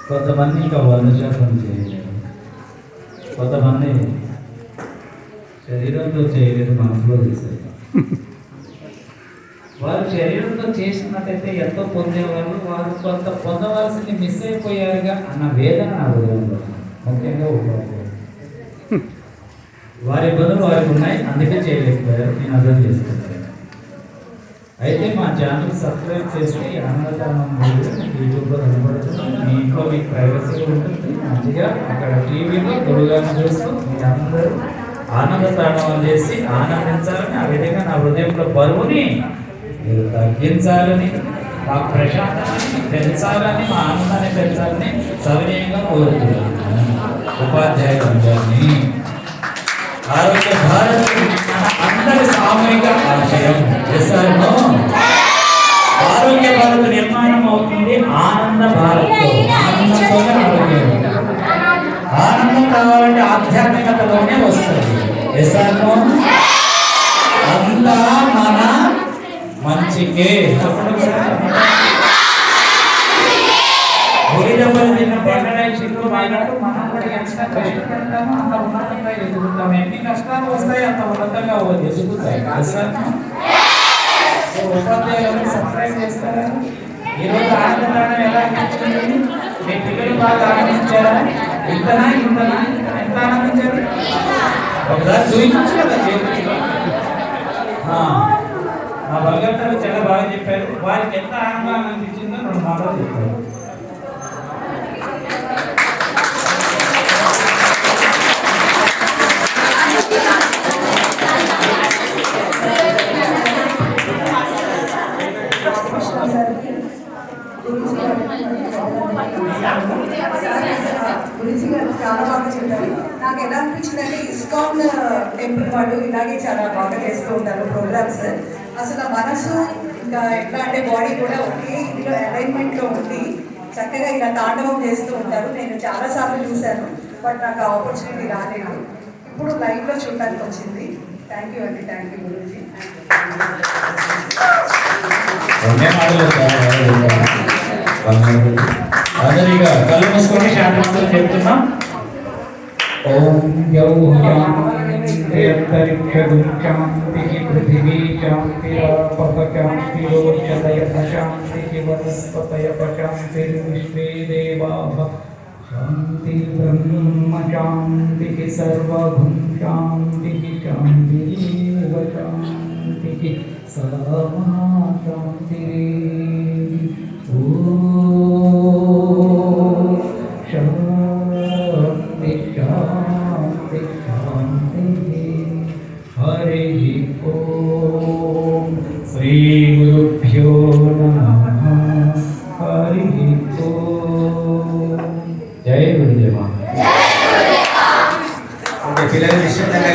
కొంతమంది ఇంకా 100% చేయలేరు, కొంతమంది శరీరంతో చేయలేదు, మనసులో చేసేది. వారు శరీరంతో చేసినట్టయితే ఎంతో పొందేవాళ్ళు, వారు కొంత పొందవలసింది మిస్ అయిపోయారుగా అన్న వేదన నా హృదయంలో. ముఖ్యంగా వారి ఇబ్బందులు వారికి ఉన్నాయి, అందుకే చేయలేకపోయారు. నేను అర్థం చేసుకున్నాను. అయితే మా ఛానల్ సబ్స్క్రైబ్ చేస్తే ఆనందతరణం యూట్యూబ్లో కనబడుతుంది. మీ ఇంట్లో మీకు ప్రైవసీగా ఉంటుంది. మంచిగా అక్కడ టీవీలో తొడుగాను చూస్తూ మీ అందరూ ఆనందతరణం చేసి ఆనందించాలని, ఆ విధంగా నా హృదయంలో బరువుని మీరు తగ్గించాలని, మా ప్రశాంతాన్ని పెంచాలని, మా ఆనందాన్ని పెంచాలని సవినయంగా కోరుతున్నాను. ఉపాధ్యాయులందరినీ ఆరోగ్య భారత్ మన అందరి సామూహిక ఆశయం. చేశాను. ఆరోగ్య భారత్ నిర్మాణం అవుతుంది ఆనంద భారత్. ఆనందంతోనే ఆరోగ్యం. ఆనందం కావాలంటే ఆధ్యాత్మికతలోనే వస్తుంది. చేశాను. అంతా మన మంచికే. భూమిదెబ్బలు తిన్న బండరాయిలు మాట్లాడు మనం కూడా ఎంత కష్టపడతామో అంత ఉన్నతంగా ఎదుగుతాం. ఎన్ని కష్టాలు వస్తాయి అంత ఉన్నతంగా ఎదుగుతాయి. ఉపాధ్యాయులు సబ్స్క్రైబ్ చేస్తారా? ఈరోజు ఆనందం ఎలా అనిపించింది? మీ పిల్లలు బాగా ఆనందించారా? ఇంతనా ఇంతనా ఎంత ఆనందించారు? ఒకసారి చూపించు కదా చేతులు. మా భగవంతుడు చాలా బాగా చెప్పారు. వారికి ఎంత ఆనందం అనిపించిందో 2 మాటలు చెప్పారు. గురించి గారు చాలా బాగా చెప్పారు. నాకు ఎలా అనిపించింది అంటే ఇస్కాన్ టెంపుల్ వాళ్ళు ఇలాగే చాలా బాగా చేస్తూ ఉంటారు ప్రోగ్రామ్స్. అసలు మనసు ఇంకా ఎట్లా అంటే బాడీ కూడా ఒకే ఇందులో అలైన్మెంట్లో ఉండి చక్కగా ఇలా తాండవం చేస్తూ ఉంటారు. నేను చాలాసార్లు చూశాను, బట్ నాకు ఆపర్చునిటీ రాలేదు. ఇప్పుడు లైవ్లో చూడటానికి వచ్చింది. థ్యాంక్ యూ అండి. థ్యాంక్ యూ గురించి. అందరిగా కళ్ళు మూసుకొని శాంతితో చెప్తున్నాం. ఓం శాంతి పృథివీ శాంతిరాపః శాంతిరోషధయః శాంతి వనస్పతయః శాంతి విశ్వే దేవాః శాంతి బ్రహ్మ శాంతి సర్వభూత శాంతి శాంతి శాంతి సదా శాంతి. శాంతి శాంతి శాంతి. హరి ఓం. శ్రీ గురుభ్యో నమః. హరి ఓం. జై గురుదేవ. పిల్లలు నిశ్చితంగా